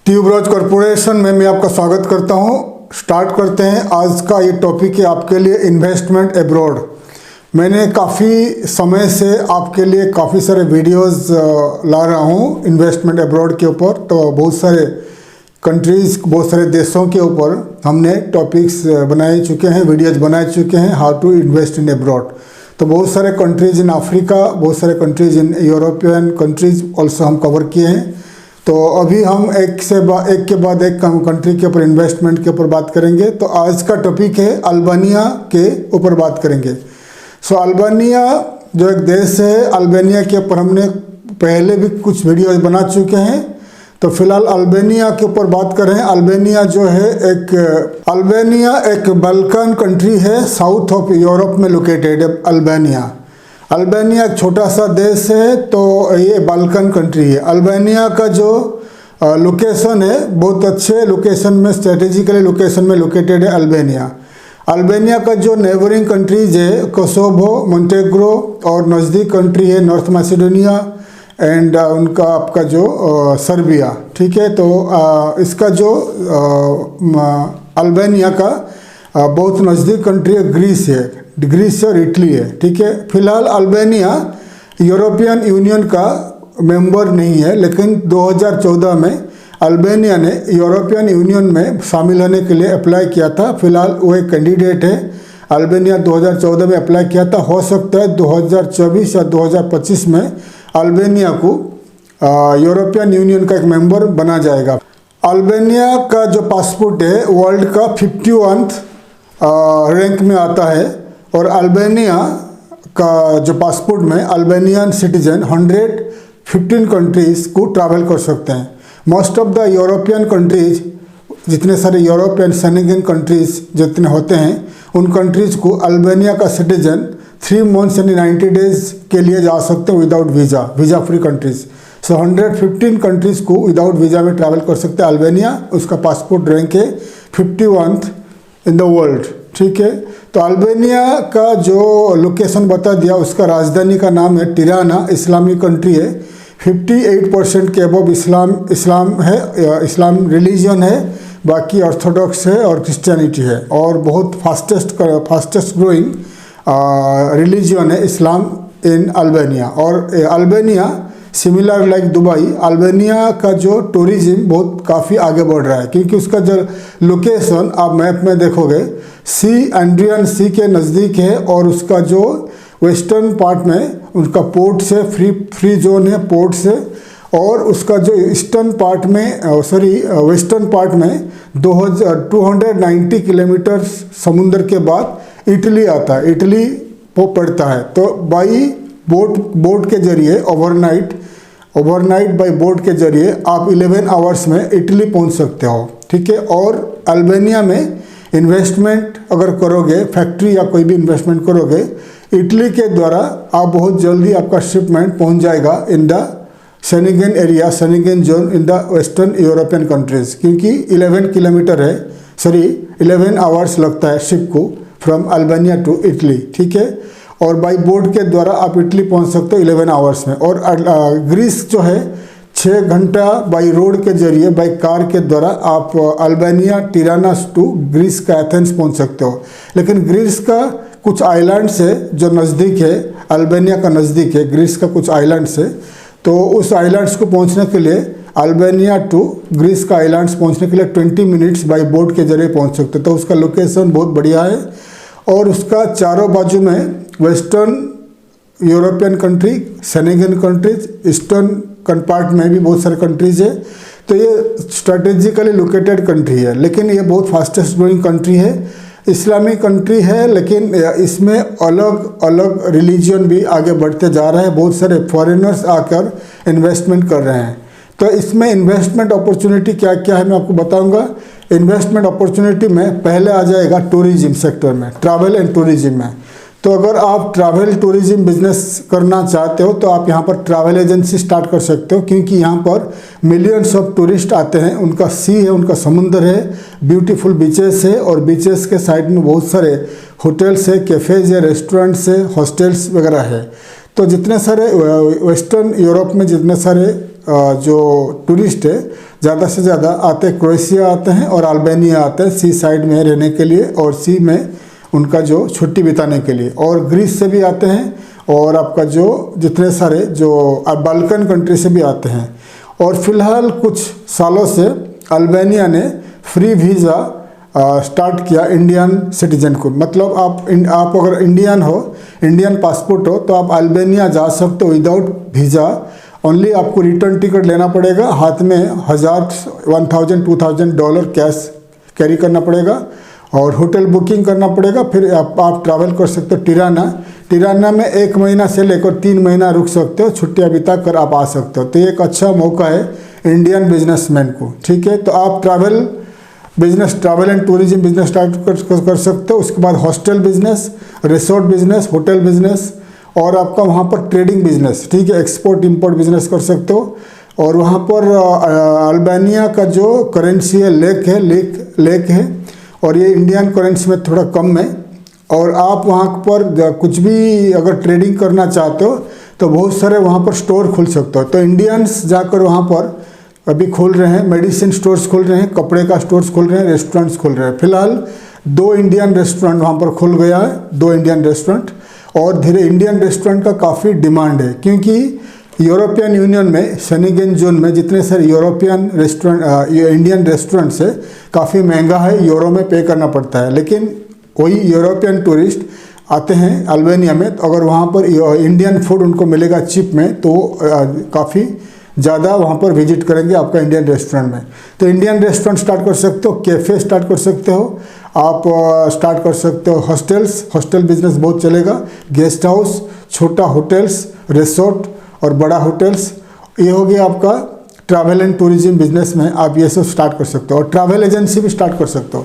Tuberose corporation में मैं आपका स्वागत करता हूं। स्टार्ट करते हैं। आज का ये टॉपिक है आपके लिए इन्वेस्टमेंट अब्रॉड। मैंने काफ़ी समय से आपके लिए काफ़ी सारे वीडियोस ला रहा हूं इन्वेस्टमेंट अब्रॉड के ऊपर। तो बहुत सारे कंट्रीज़, बहुत सारे देशों के ऊपर हमने टॉपिक्स बनाए चुके हैं, वीडियोज़ बना चुके हैं, how to invest in abroad. तो बहुत सारे कंट्रीज़ इन अफ्रीका, बहुत सारे countries in European countries also हम कवर किए हैं। तो अभी हम एक के बाद एक कंट्री के ऊपर इन्वेस्टमेंट के ऊपर बात करेंगे। तो आज का टॉपिक है अल्बानिया के ऊपर बात करेंगे। सो अल्बानिया जो एक देश है, अल्बानिया के ऊपर हमने पहले भी कुछ वीडियोज बना चुके हैं। तो फिलहाल अल्बानिया के ऊपर बात करें। अल्बानिया जो है एक बाल्कन कंट्री है, साउथ ऑफ यूरोप में लोकेटेड है अल्बानिया एक छोटा सा देश है। तो ये बाल्कन कंट्री है। अल्बानिया का जो लोकेशन है बहुत अच्छे लोकेशन में, स्ट्रेटेजिकली लोकेशन में लोकेटेड है अल्बानिया का जो नेबरिंग कंट्रीज है कोसोवो, मोंटेग्रो और नज़दीक कंट्री है नॉर्थ मैसेडोनिया एंड उनका आपका जो सर्बिया। ठीक है। तो इसका जो अल्बानिया का बहुत नज़दीक कंट्री है ग्रीस और इटली है। ठीक है। फिलहाल अल्बानिया यूरोपियन यूनियन का मेंबर नहीं है, लेकिन 2014 में अल्बानिया ने यूरोपियन यूनियन में शामिल होने के लिए अप्लाई किया था। फिलहाल वो एक कैंडिडेट है। अल्बानिया 2014 में अप्लाई किया था। हो सकता है 2024 या 2025 में अल्बानिया को यूरोपियन यूनियन का एक मेंबर बना जाएगा। अल्बानिया का जो पासपोर्ट है वर्ल्ड का 51 रैंक में आता है और अल्बानिया का जो पासपोर्ट में अल्बानियन सिटीजन 115 कंट्रीज़ को ट्रैवल कर सकते हैं। Most of the European countries, जितने सारे यूरोपियन शेंगन कंट्रीज जितने होते हैं, उन कंट्रीज़ को अल्बानिया का सिटीजन 3 मंथ्स यानी 90 डेज़ के लिए जा सकते हैं विदाउट वीज़ा फ्री कंट्रीज़। सो 115 कंट्रीज़ को विदाउट वीज़ा में ट्रैवल कर सकते हैं अल्बानिया। उसका पासपोर्ट रैंक है 51 इन द वर्ल्ड। ठीक है। तो अल्बानिया का जो लोकेशन बता दिया, उसका राजधानी का नाम है तिराना। इस्लामिक कंट्री है। 58% के अबव इस्लाम है, इस्लाम रिलीजन है। बाकी ऑर्थोडॉक्स है और क्रिश्चियनिटी है। और बहुत फास्टेस्ट ग्रोइंग रिलीजन है इस्लाम इन अल्बानिया। और Albania similar like Dubai, Albania का जो टूरिज्म बहुत काफ़ी आगे बढ़ रहा है, क्योंकि उसका जो लोकेशन आप मैप में देखोगे एड्रियन सी के नज़दीक है। और उसका जो वेस्टर्न पार्ट में उनका पोर्ट से फ्री जोन है, पोर्ट से। और उसका जो ईस्टर्न पार्ट में वेस्टर्न पार्ट में 290 किलोमीटर समुद्र के बाद इटली आता है, इटली वो पड़ता है। तो बाई बोट के जरिए ओवरनाइट बाई बोट के जरिए आप 11 आवर्स में इटली पहुंच सकते हो। ठीक है। और अल्बानिया में इन्वेस्टमेंट अगर करोगे, फैक्ट्री या कोई भी इन्वेस्टमेंट करोगे इटली के द्वारा, आप बहुत जल्दी आपका शिपमेंट पहुंच जाएगा in the Schengen area, Schengen zone in the western European countries, क्योंकि 11 आवर्स लगता है शिप को फ्रॉम अल्बानिया टू इटली। ठीक है। और बाई बोट के द्वारा आप इटली पहुंच सकते हो 11 आवर्स में। और ग्रीस जो है 6 घंटा बाई रोड के जरिए, बाई कार के द्वारा आप अल्बानिया तिराना टू ग्रीस का एथेंस पहुंच सकते हो। लेकिन ग्रीस का कुछ आइलैंड्स है जो नज़दीक है, अल्बानिया का नज़दीक है ग्रीस का कुछ आइलैंड्स है। तो उस आइलैंड्स को पहुंचने के लिए अल्बानिया टू ग्रीस का आइलैंड्स पहुंचने के लिए 20 मिनट्स बाई बोट के जरिए पहुंच सकते हो। तो उसका लोकेशन बहुत बढ़िया है। और उसका चारों बाजू में western European country, Schengen countries, eastern part में भी बहुत सारे कंट्रीज है। तो ये स्ट्रेटेजिकली लोकेटेड कंट्री है। लेकिन ये बहुत फास्टेस्ट ग्रोइंग कंट्री है, इस्लामिक कंट्री है। लेकिन इसमें अलग अलग रिलीजन भी आगे बढ़ते जा रहे हैं। बहुत सारे फॉरेनर्स आकर इन्वेस्टमेंट कर रहे हैं। तो इसमें इन्वेस्टमेंट अपॉर्चुनिटी क्या क्या है मैं आपको बताऊंगा। इन्वेस्टमेंट अपॉर्चुनिटी में पहले आ जाएगा टूरिज्म सेक्टर में, ट्रैवल एंड टूरिज्म में। तो अगर आप ट्रैवल टूरिज्म बिजनेस करना चाहते हो तो आप यहाँ पर ट्रैवल एजेंसी स्टार्ट कर सकते हो, क्योंकि यहाँ पर मिलियंस ऑफ टूरिस्ट आते हैं। उनका सी है, उनका समुंदर है, ब्यूटीफुल बीचेस है। और बीचेस के साइड में बहुत सारे होटल्स है, कैफ़ेज है, रेस्टोरेंट्स है, हॉस्टल्स वगैरह है। तो जितने सारे वेस्टर्न यूरोप में जितने सारे जो टूरिस्ट है, ज़्यादा से ज़्यादा आते क्रोएशिया आते हैं और अल्बानिया आते हैं सी साइड में रहने के लिए और सी में उनका जो छुट्टी बिताने के लिए, और ग्रीस से भी आते हैं और आपका जो जितने सारे जो बाल्कन कंट्री से भी आते हैं। और फिलहाल कुछ सालों से अल्बानिया ने फ्री वीज़ा स्टार्ट किया इंडियन सिटीजन को। मतलब आप अगर इंडियन हो, इंडियन पासपोर्ट हो, तो आप अल्बानिया जा सकते हो विदाउट वीज़ा। ओनली आपको रिटर्न टिकट लेना पड़ेगा, हाथ में $1,000-2,000 कैश कैरी करना पड़ेगा और होटल बुकिंग करना पड़ेगा। फिर आप ट्रैवल कर सकते हो टिराना में 1 महीना से लेकर 3 महीना रुक सकते हो, छुट्टियां बिता कर आप आ सकते हो। तो ये एक अच्छा मौका है इंडियन बिजनेसमैन को, ठीक है। तो आप travel and tourism business start कर सकते हो। उसके बाद hostel business, resort business, hotel business और आपका वहाँ पर ट्रेडिंग बिजनेस, ठीक है, एक्सपोर्ट इंपोर्ट बिजनेस कर सकते हो। और वहाँ पर अल्बानिया का जो करेंसी है लेक है और ये इंडियन करेंसी में थोड़ा कम है। और आप वहाँ पर कुछ भी अगर ट्रेडिंग करना चाहते हो तो बहुत सारे वहाँ पर स्टोर खुल सकते हो। तो इंडियंस जाकर वहाँ पर अभी खोल रहे हैं, मेडिसिन स्टोर्स खोल रहे हैं, कपड़े का स्टोर्स खोल रहे हैं, रेस्टोरेंट्स खोल रहे हैं। फिलहाल 2 इंडियन रेस्टोरेंट वहाँ पर खुल गया है, 2 इंडियन रेस्टोरेंट। और धीरे इंडियन रेस्टोरेंट का काफ़ी डिमांड है क्योंकि यूरोपियन यूनियन में शेंगेन जोन में जितने सारे इंडियन रेस्टोरेंट्स है काफ़ी महंगा है, यूरो में पे करना पड़ता है। लेकिन वही यूरोपियन टूरिस्ट आते हैं अल्बानिया में, तो अगर वहाँ पर इंडियन फूड उनको मिलेगा चिप में तो काफ़ी ज़्यादा वहाँ पर विजिट करेंगे आपका इंडियन रेस्टोरेंट में। तो इंडियन रेस्टोरेंट स्टार्ट कर सकते हो, कैफ़े स्टार्ट कर सकते हो, आप स्टार्ट कर सकते हो हॉस्टल बिजनेस बहुत चलेगा, गेस्ट हाउस, छोटा होटल्स, रिसोर्ट और बड़ा होटल्स। ये हो गया आपका ट्रैवल एंड टूरिज्म बिजनेस में आप ये सब स्टार्ट कर सकते हो। और ट्रैवल एजेंसी भी स्टार्ट कर सकते हो।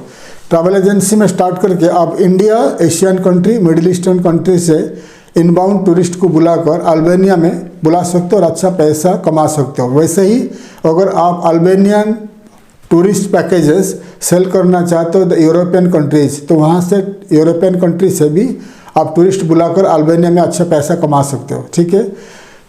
ट्रैवल एजेंसी में स्टार्ट करके आप India, Asian country, middle eastern country से इनबाउंड टूरिस्ट को बुलाकर अल्बानिया में बुला सकते हो और अच्छा पैसा कमा सकते हो। वैसे ही अगर आप अल्बानियन टूरिस्ट पैकेजेस सेल करना चाहते हो यूरोपियन कंट्रीज, तो वहाँ से यूरोपियन कंट्री से भी आप टूरिस्ट बुलाकर अल्बानिया में अच्छा पैसा कमा सकते हो, ठीक है।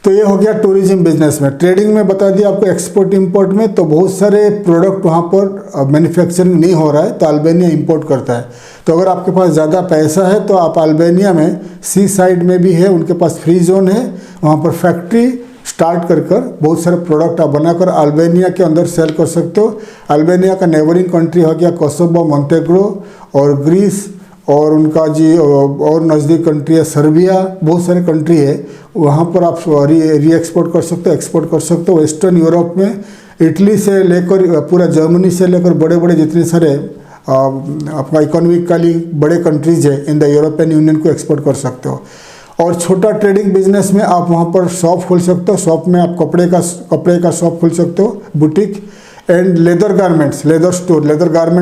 तो ये हो गया टूरिज्म बिजनेस में। ट्रेडिंग में बता दिया आपको, एक्सपोर्ट इंपोर्ट में तो बहुत सारे प्रोडक्ट वहाँ पर मैन्युफैक्चरिंग नहीं हो रहा है तो अल्बानिया इंपोर्ट करता है। तो अगर आपके पास ज़्यादा पैसा है तो आप अल्बानिया में सी साइड में भी है, उनके पास फ्री जोन है, वहाँ पर फैक्ट्री स्टार्ट कर बहुत सारे प्रोडक्ट आप बनाकर अल्बानिया के अंदर सेल कर सकते हो। अल्बानिया का नेबरिंग कंट्री हो गया कोसोवो, मोंटेग्रो और ग्रीस, और उनका जी और नज़दीक कंट्री है सर्बिया, बहुत सारे कंट्री है, वहाँ पर आप री एक्सपोर्ट कर सकते हो, एक्सपोर्ट कर सकते हो। वेस्टर्न यूरोप में इटली से लेकर पूरा जर्मनी से लेकर बड़े बड़े जितने सारे अपना इकोनॉमिकली बड़े कंट्रीज है इन द यूरोपियन यूनियन को एक्सपोर्ट कर सकते हो। और छोटा ट्रेडिंग बिजनेस में आप वहाँ पर शॉप खोल सकते हो। शॉप में आप कपड़े का शॉप खोल सकते हो, boutique and leather garment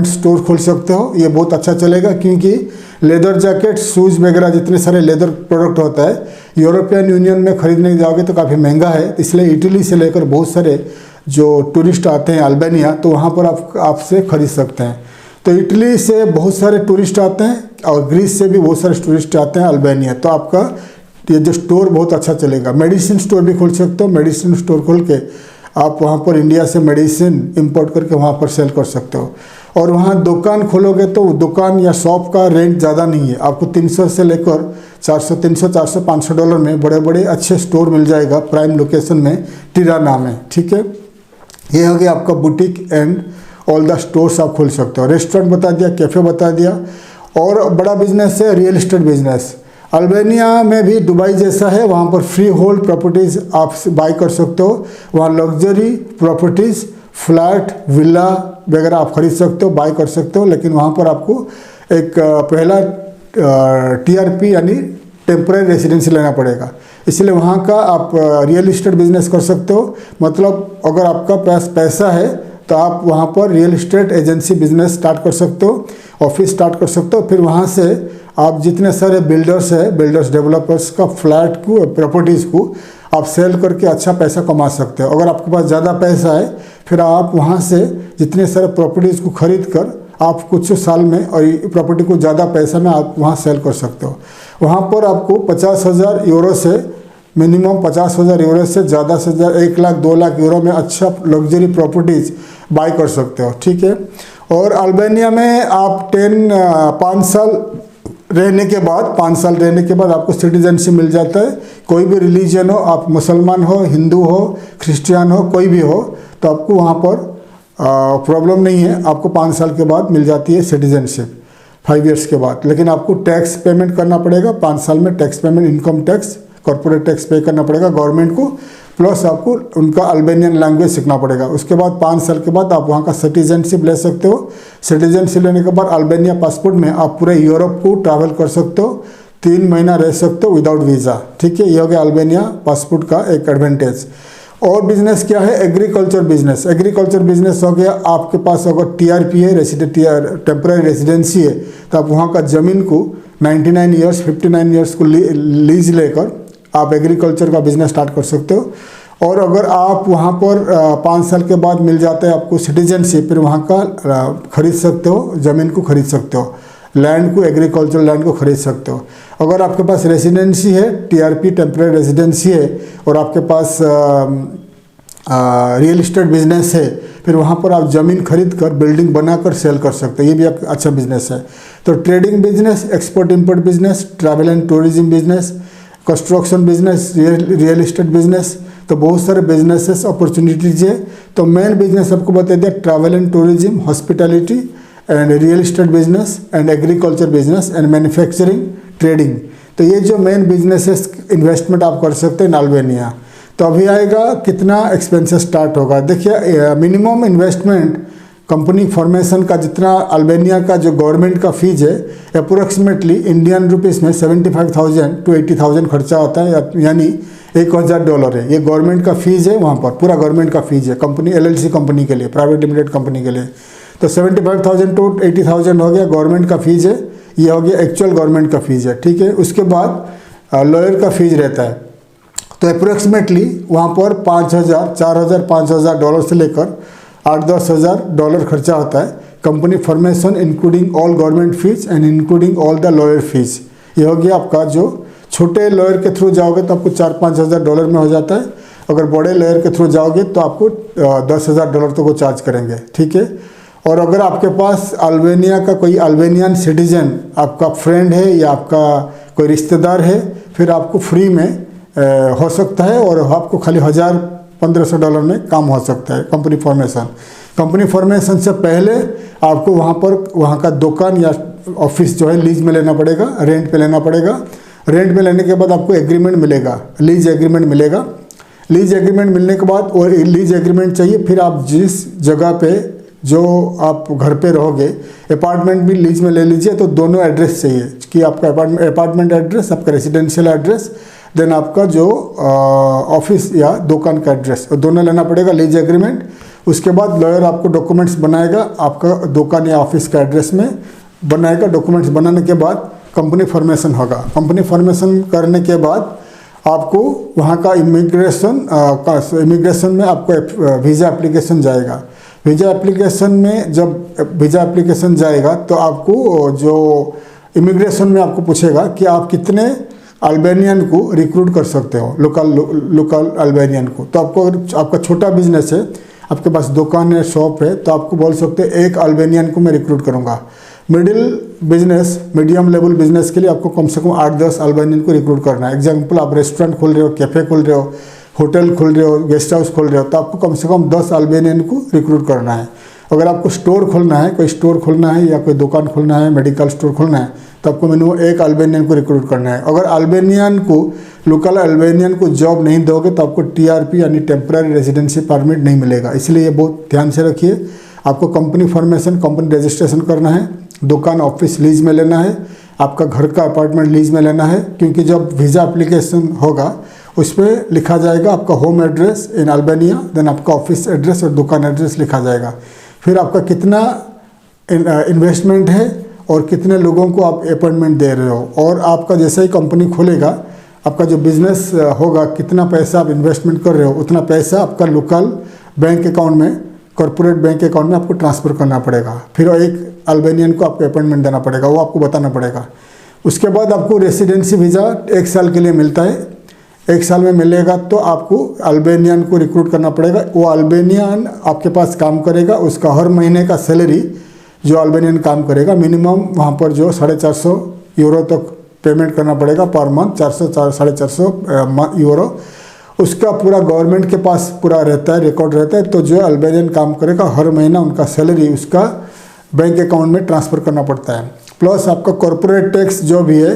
store खोल सकते हो। ये बहुत अच्छा चलेगा क्योंकि लेदर जैकेट, शूज़ वगैरह जितने सारे लेदर प्रोडक्ट होता है यूरोपियन यूनियन में खरीदने जाओगे तो काफ़ी महंगा है। इसलिए इटली से लेकर बहुत सारे जो टूरिस्ट आते हैं अल्बानिया, तो वहाँ पर आपसे खरीद सकते हैं। तो इटली से बहुत सारे टूरिस्ट आते हैं और ग्रीस से भी बहुत सारे टूरिस्ट आते हैं अल्बानिया, तो आपका ये जो स्टोर बहुत अच्छा चलेगा। मेडिसिन स्टोर भी खोल सकते हो। मेडिसिन स्टोर खोल के आप वहाँ पर इंडिया से मेडिसिन इंपोर्ट करके वहाँ पर सेल कर सकते हो। और वहाँ दुकान खोलोगे तो दुकान या शॉप का रेंट ज़्यादा नहीं है, आपको 300 से लेकर 400, 500 डॉलर में बड़े बड़े अच्छे स्टोर मिल जाएगा प्राइम लोकेशन में, टिराना में, ठीक है। ये हो गया आपका boutique and all the stores आप खोल सकते हो। रेस्टोरेंट बता दिया, कैफ़े बता दिया। और बड़ा बिजनेस है रियल एस्टेट बिजनेस। अल्बानिया में भी दुबई जैसा है, वहाँ पर फ्री होल्ड प्रॉपर्टीज़ आप बाई कर सकते हो। वहाँ लग्जरी प्रॉपर्टीज़, फ्लैट, विला वगैरह आप खरीद सकते हो, बाई कर सकते हो। लेकिन वहाँ पर आपको एक पहला TRP यानी टेम्पररी रेसिडेंसी लेना पड़ेगा। इसलिए वहाँ का आप रियल एस्टेट बिजनेस कर सकते हो। मतलब अगर आपका पास पैसा है तो आप वहाँ पर real estate agency business start कर सकते हो, ऑफिस स्टार्ट कर सकते हो। फिर वहाँ से आप जितने सारे बिल्डर्स है, बिल्डर्स डेवलपर्स का फ्लैट को, प्रॉपर्टीज़ को आप सेल करके अच्छा पैसा कमा सकते हो। अगर आपके पास ज़्यादा पैसा है फिर आप वहाँ से जितने सारे प्रॉपर्टीज़ को खरीद कर आप कुछ साल में और प्रॉपर्टी को ज़्यादा पैसा में आप वहाँ सेल कर सकते हो। वहाँ पर आपको 50,000 यूरो से मिनिमम 50,000 यूरो से ज़्यादा 1 लाख 2 लाख यूरो में अच्छा लग्जरी प्रॉपर्टीज़ बाय कर सकते हो, ठीक है। और अल्बानिया में आप 5 साल रहने के बाद 5 साल रहने के बाद आपको सिटीजनशिप मिल जाता है। कोई भी रिलीजन हो, आप मुसलमान हो, हिंदू हो, क्रिश्चियन हो, कोई भी हो, तो आपको वहाँ पर प्रॉब्लम नहीं है। आपको 5 साल के बाद मिल जाती है सिटीजनशिप, 5 ईयर्स के बाद। लेकिन आपको टैक्स पेमेंट करना पड़ेगा 5 साल में, tax payment, income tax, corporate tax पे करना पड़ेगा गवर्नमेंट को, प्लस आपको उनका अल्बानियन लैंग्वेज सीखना पड़ेगा। उसके बाद 5 साल के बाद आप वहाँ का सिटीजनशिप ले सकते हो। सिटीजनशिप लेने के बाद अल्बानिया पासपोर्ट में आप पूरे यूरोप को ट्रैवल कर सकते हो, 3 महीना रह सकते हो विदाउट वीज़ा, ठीक है। ये हो गया अल्बानिया पासपोर्ट का एक एडवांटेज। और बिजनेस क्या है? Agriculture business. एग्रीकल्चर बिजनेस हो गया, आपके पास अगर टीआरपी है, टेम्पररी रेजिडेंसी है, तो आप वहाँ का ज़मीन को 99 ईयर्स 59 ईयर्स को लीज लेकर आप एग्रीकल्चर का बिजनेस स्टार्ट कर सकते हो। और अगर आप वहाँ पर 5 साल के बाद मिल जाता है आपको सिटीजनशिप, फिर वहाँ का खरीद सकते हो, ज़मीन को खरीद सकते हो, लैंड को, एग्रीकल्चर लैंड को खरीद सकते हो। अगर आपके पास रेजिडेंसी है, टीआरपी टेम्पररी रेजिडेंसी है, और आपके पास रियल इस्टेट बिजनेस है, फिर वहाँ पर आप ज़मीन खरीद कर बिल्डिंग बनाकर सेल कर सकते हो। ये भी एक अच्छा बिजनेस है। तो trading business, export import business, travel and tourism business, construction business, real estate business, तो बहुत सारे बिजनेसेस अपॉर्चुनिटीज है। तो मेन बिजनेस आपको बता दिया, travel and tourism, hospitality and real estate business and agriculture business and manufacturing, trading. तो ये जो मेन बिजनेसेस इन्वेस्टमेंट आप कर सकते हैं इन अल्बानिया। तो अभी आएगा कितना एक्सपेंसेस स्टार्ट होगा। देखिए, मिनिमम इन्वेस्टमेंट कंपनी फॉर्मेशन का जितना अल्बानिया का जो गवर्नमेंट का फीस है, अप्रोक्सीमेटली इंडियन रुपीज़ में 75,000 to 80,000 खर्चा होता है, यानी $1,000 है। ये गवर्नमेंट का फीस है, वहाँ पर पूरा गवर्नमेंट का फीस है कंपनी, LLC कंपनी के लिए, प्राइवेट लिमिटेड कंपनी के लिए। तो 75,000 to 80,000 हो गया गवर्नमेंट का फीस है, ये हो गया एक्चुअल गवर्नमेंट का फीस है, ठीक है। उसके बाद लॉयर का फीस रहता है। तो अप्रोक्सीमेटली वहाँ पर $5,000, $4,000, $5,000 से लेकर $8-10 हज़ार खर्चा होता है। Company formation including all government fees and including all the lawyer fees. ये हो गया आपका, जो छोटे लॉयर के थ्रू जाओगे तो आपको $4-5 हज़ार में हो जाता है। अगर बड़े लॉयर के थ्रू जाओगे तो आपको $10,000 तक वो चार्ज करेंगे, ठीक है। और अगर आपके पास अल्बानिया का कोई अल्बानियन सिटीजन आपका फ्रेंड है या आपका कोई रिश्तेदार है, फिर आपको फ्री में हो सकता है, और आपको खाली $1,000-1,500 में काम हो सकता है कंपनी फॉर्मेशन। कंपनी फॉर्मेशन से पहले आपको वहाँ का दुकान या ऑफिस जो है लीज में लेना पड़ेगा, रेंट पे लेना पड़ेगा। रेंट पे लेने के बाद आपको एग्रीमेंट मिलेगा, लीज एग्रीमेंट मिलेगा। लीज एग्रीमेंट मिलने के बाद, और लीज एग्रीमेंट चाहिए, फिर आप जिस जगह पे जो आप घर पे रहोगे, अपार्टमेंट भी लीज में ले लीजिए। तो दोनों एड्रेस चाहिए कि आपका अपार्टमेंट एड्रेस, आपका रेजिडेंशियल एड्रेस, देन आपका जो ऑफिस या दुकान का एड्रेस, दोनों लेना पड़ेगा, लीज एग्रीमेंट। उसके बाद लॉयर आपको डॉक्यूमेंट्स बनाएगा, आपका दुकान या ऑफिस का एड्रेस में बनाएगा। डॉक्यूमेंट्स बनाने के बाद कंपनी फॉर्मेशन होगा। कंपनी फॉर्मेशन करने के बाद आपको वहाँ का इमिग्रेशन में आपको वीज़ा एप्लीकेशन जाएगा। वीज़ा एप्लीकेशन में जब वीज़ा एप्लीकेशन जाएगा तो आपको जो इमिग्रेशन में आपको पूछेगा कि आप कितने अल्बानियन को रिक्रूट कर सकते हो, लोकल अल्बानियन को। तो आपको, अगर आपका छोटा बिजनेस है, आपके पास दुकान है, शॉप है, तो आपको बोल सकते हैं 1 अल्बानियन को मैं रिक्रूट करूँगा। Middle business, medium level business के लिए आपको कम से कम 8-10 अल्बानियन को रिक्रूट करना है। एग्जाम्पल, आप रेस्टोरेंट खोल रहे हो, कैफ़े खोल रहे हो, होटल खोल रहे हो, गेस्ट हाउस खोल रहे हो, तो आपको कम से कम 10 अल्बानियन को रिक्रूट करना है। अगर आपको स्टोर खोलना है, कोई स्टोर खोलना है या कोई दुकान खोलना है, मेडिकल स्टोर खोलना है, तो आपको मिनिमम 1 अल्बानियन को रिक्रूट करना है। अगर अल्बानियन को, लोकल अल्बानियन को जॉब नहीं दोगे तो आपको टीआरपी यानी टेम्पररी रेजिडेंसी परमिट नहीं मिलेगा। इसलिए ये बहुत ध्यान से रखिए। आपको कंपनी फॉर्मेशन, कंपनी रजिस्ट्रेशन करना है, दुकान ऑफिस लीज में लेना है, आपका घर का अपार्टमेंट लीज में लेना है, क्योंकि जब वीज़ा एप्लीकेशन होगा उसमें लिखा जाएगा आपका home address in Albania, then आपका ऑफिस एड्रेस और दुकान एड्रेस लिखा जाएगा। फिर आपका कितना इन्वेस्टमेंट है और कितने लोगों को आप अपॉइंटमेंट दे रहे हो, और आपका जैसे ही कंपनी खोलेगा, आपका जो बिजनेस होगा, कितना पैसा आप इन्वेस्टमेंट कर रहे हो, उतना पैसा आपका लोकल बैंक अकाउंट में, कॉर्पोरेट बैंक अकाउंट में आपको ट्रांसफ़र करना पड़ेगा। फिर 1 अल्बानियन को आपको अपॉइंटमेंट देना पड़ेगा, वो आपको बताना पड़ेगा। उसके बाद आपको रेसिडेंसी वीज़ा 1 साल के लिए मिलता है। 1 साल में मिलेगा तो आपको अल्बेनियन को रिक्रूट करना पड़ेगा। वो अल्बेनियन आपके पास काम करेगा, उसका हर महीने का सैलरी जो अल्बेनियन काम करेगा मिनिमम वहाँ पर जो 450 यूरो तक पेमेंट करना पड़ेगा पर मंथ, 400 यूरो। उसका पूरा गवर्नमेंट के पास पूरा रहता है, रिकॉर्ड रहता है। तो जो अल्बेनियन काम करेगा हर महीना उनका सैलरी उसका बैंक अकाउंट में ट्रांसफ़र करना पड़ता है। प्लस आपका कॉर्पोरेट टैक्स जो भी है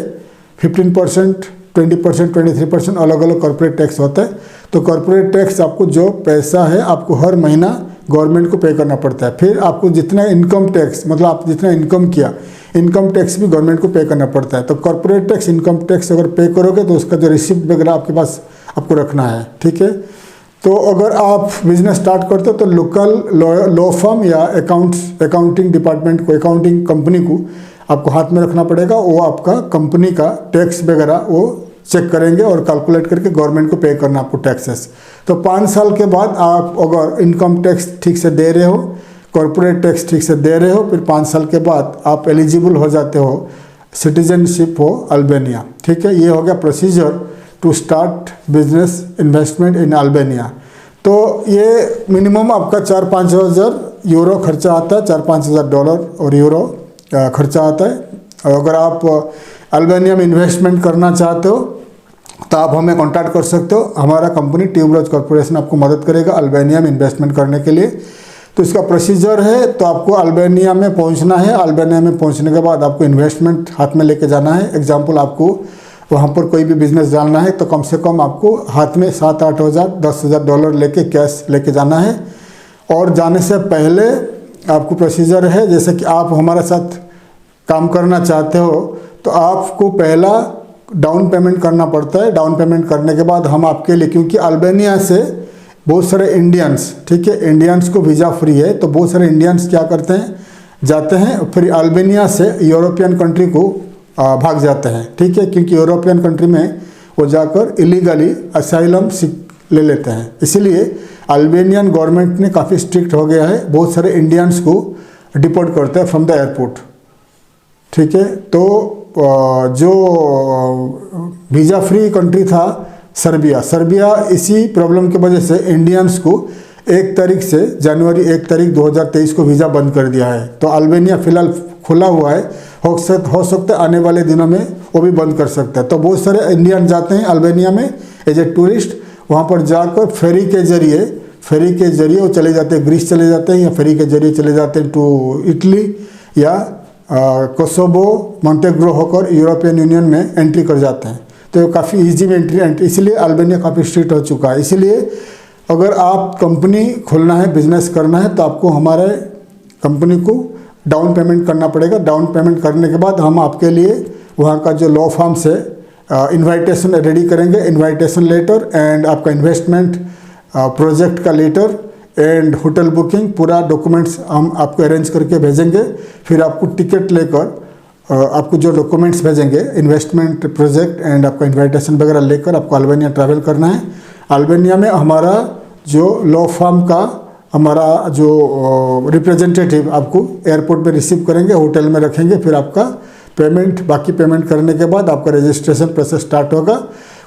15%, 20%, 23% अलग अलग कॉर्पोरेट टैक्स होता है। तो कॉर्पोरेट टैक्स आपको जो पैसा है आपको हर महीना गवर्नमेंट को पे करना पड़ता है। फिर आपको जितना इनकम टैक्स, मतलब आप जितना इनकम किया, इनकम टैक्स भी गवर्नमेंट को पे करना पड़ता है। तो कॉर्पोरेट टैक्स, इनकम टैक्स अगर पे करोगे तो उसका जो रिसिप्ट वगैरह आपके पास आपको रखना है, ठीक है। तो अगर आप बिजनेस स्टार्ट करते हो तो लोकल लॉ फर्म या अकाउंटिंग डिपार्टमेंट को, अकाउंटिंग कंपनी को आपको हाथ में रखना पड़ेगा। वो आपका कंपनी का टैक्स वगैरह वो चेक करेंगे और कैलकुलेट करके गवर्नमेंट को पे करना आपको टैक्सेस। तो 5 साल के बाद आप अगर इनकम टैक्स ठीक से दे रहे हो, कॉर्पोरेट टैक्स ठीक से दे रहे हो, फिर 5 साल के बाद आप एलिजिबल हो जाते हो सिटीजनशिप हो अल्बेनिया, ठीक है। ये हो गया procedure to start business investment in Albania. तो ये मिनिमम आपका 4-5 हज़ार यूरो खर्चा आता है, 4-5 हज़ार डॉलर और यूरो खर्चा आता है। अगर आप अल्बेनिया में इन्वेस्टमेंट करना चाहते हो तो आप हमें कांटेक्ट कर सकते हो। हमारा कंपनी ट्यूबरोज कॉर्पोरेशन आपको मदद करेगा अल्बेनिया में इन्वेस्टमेंट करने के लिए। तो इसका प्रोसीजर है, तो आपको अल्बेनिया में पहुंचना है। अल्बेनिया में पहुंचने के बाद आपको इन्वेस्टमेंट हाथ में लेके जाना है। एग्जाम्पल, आपको वहाँ पर कोई भी बिजनेस डालना है तो कम से कम आपको हाथ में 7-8 हज़ार, 10 हज़ार डॉलर लेके कैश लेके जाना है। और जाने से पहले आपको प्रोसीजर है, जैसे कि आप हमारे साथ काम करना चाहते हो तो आपको पहला डाउन पेमेंट करना पड़ता है। डाउन पेमेंट करने के बाद हम आपके लिए, क्योंकि अल्बेनिया से बहुत सारे इंडियंस, ठीक है, इंडियंस को वीज़ा फ्री है, तो बहुत सारे इंडियंस क्या करते हैं, जाते हैं फिर अल्बेनिया से यूरोपियन कंट्री को भाग जाते हैं, ठीक है, क्योंकि यूरोपियन कंट्री में वो जाकर इलीगली असाइलम ले लेते हैं। इसीलिए अल्बेनियन गवर्नमेंट ने काफ़ी स्ट्रिक्ट हो गया है, बहुत सारे इंडियंस को डिपोर्ट करते हैं फ्रॉम द एयरपोर्ट, ठीक है। तो जो वीज़ा फ्री कंट्री था सर्बिया इसी प्रॉब्लम की वजह से इंडियंस को 1 तारीख से जनवरी 1 तारीख 2023 को वीज़ा बंद कर दिया है। तो अल्बेनिया फ़िलहाल खुला हुआ है, हो सकता है आने वाले दिनों में वो भी बंद कर सकता है। तो बहुत सारे इंडियन जाते हैं अल्बेनिया में एज ए टूरिस्ट, वहाँ पर जाकर फेरी के जरिए वो चले जाते हैं, ग्रीस चले जाते हैं, या फेरी के जरिए चले जाते हैं टू इटली या कोसोवो, मोंटेग्रो होकर यूरोपियन यूनियन में एंट्री कर जाते हैं। तो काफ़ी इजी में एंट्री, इसलिए अल्बेनिया काफ़ी स्ट्रिक्ट हो चुका है। इसलिए अगर आप कंपनी खोलना है, बिजनेस करना है, तो आपको हमारे कंपनी को डाउन पेमेंट करना पड़ेगा। डाउन पेमेंट करने के बाद हम आपके लिए वहाँ का जो लॉ फर्म से इन्वाइटेशन रेडी करेंगे, इन्वाइटेशन लेटर एंड आपका इन्वेस्टमेंट प्रोजेक्ट का लेटर एंड होटल बुकिंग, पूरा डॉक्यूमेंट्स हम आपको अरेंज करके भेजेंगे। फिर आपको टिकट लेकर आपको जो डॉक्यूमेंट्स भेजेंगे, इन्वेस्टमेंट प्रोजेक्ट एंड आपका इन्विटेशन वगैरह लेकर आपको अल्बेनिया ट्रैवल करना है। अल्बेनिया में हमारा जो लॉ फर्म का हमारा जो रिप्रेजेंटेटिव आपको एयरपोर्ट पे रिसीव करेंगे, होटल में रखेंगे। फिर आपका बाकी पेमेंट करने के बाद आपका रजिस्ट्रेशन प्रोसेस स्टार्ट होगा।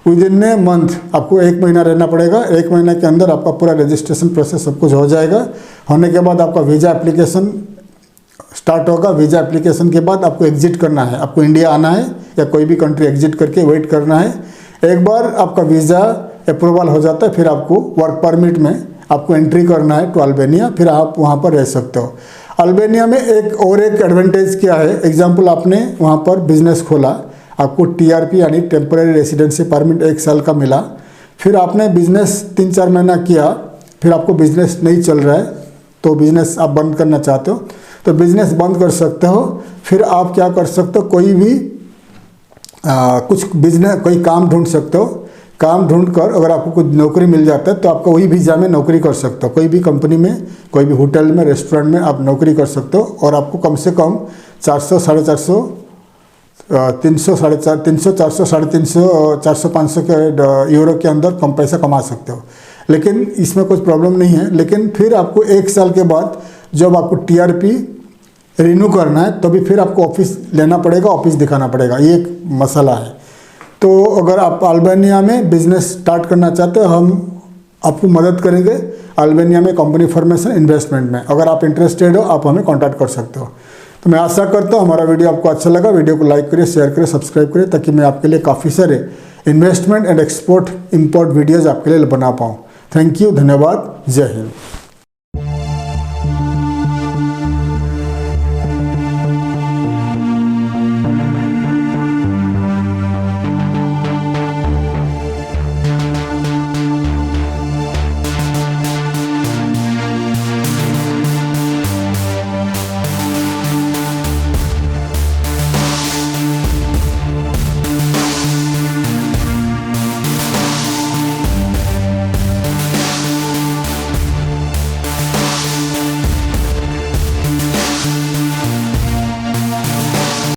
विदिन ए मंथ आपको 1 महीना रहना पड़ेगा। 1 महीने के अंदर आपका पूरा रजिस्ट्रेशन प्रोसेस सब कुछ हो जाएगा। होने के बाद आपका वीज़ा एप्लीकेशन स्टार्ट होगा। वीज़ा एप्लीकेशन के बाद आपको एग्जिट करना है, आपको इंडिया आना है या कोई भी कंट्री एग्जिट करके वेट करना है। एक बार आपका वीज़ा अप्रूवल हो जाता है फिर आपको वर्क परमिट में आपको एंट्री करना है टू अल्बेनिया, फिर आप वहाँ पर रह सकते हो। अल्बेनिया में एक एडवांटेज क्या है, एग्जाम्पल आपने वहाँ पर बिजनेस खोला, आपको TRP यानी टेम्पररी रेसिडेंसी परमिट 1 साल का मिला। फिर आपने बिजनेस 3-4 महीना किया, फिर आपको बिजनेस नहीं चल रहा है तो बिजनेस आप बंद करना चाहते हो तो बिजनेस बंद कर सकते हो। फिर आप क्या कर सकते हो, कोई भी कुछ बिजनेस कोई काम ढूंढ सकते हो। काम ढूंढकर अगर आपको कुछ नौकरी मिल जाता है तो आपको वही वीज़ा में नौकरी कर सकते हो। कोई भी कंपनी में, कोई भी होटल में, रेस्टोरेंट में आप नौकरी कर सकते हो और आपको कम से कम 400, 450, 300, 400, 350, 400-500 के यूरो के अंदर कम पैसा कमा सकते हो। लेकिन इसमें कुछ प्रॉब्लम नहीं है। लेकिन फिर आपको 1 साल के बाद जब आपको TRP रिन्यू करना है तभी फिर आपको ऑफिस लेना पड़ेगा, ऑफिस दिखाना पड़ेगा, ये एक मसला है। तो अगर आप अल्बानिया में बिजनेस स्टार्ट करना चाहते हो, हम आपको मदद करेंगे अल्बानिया में कंपनी फॉर्मेशन इन्वेस्टमेंट में। अगर आप इंटरेस्टेड हो आप हमें कांटेक्ट कर सकते हो। तो मैं आशा करता हूँ हमारा वीडियो आपको अच्छा लगा। वीडियो को लाइक करिए, शेयर करिए, सब्सक्राइब करिए, ताकि मैं आपके लिए काफ़ी सारे investment and export import videos आपके लिए बना पाऊँ। थैंक यू, धन्यवाद, जय हिंद।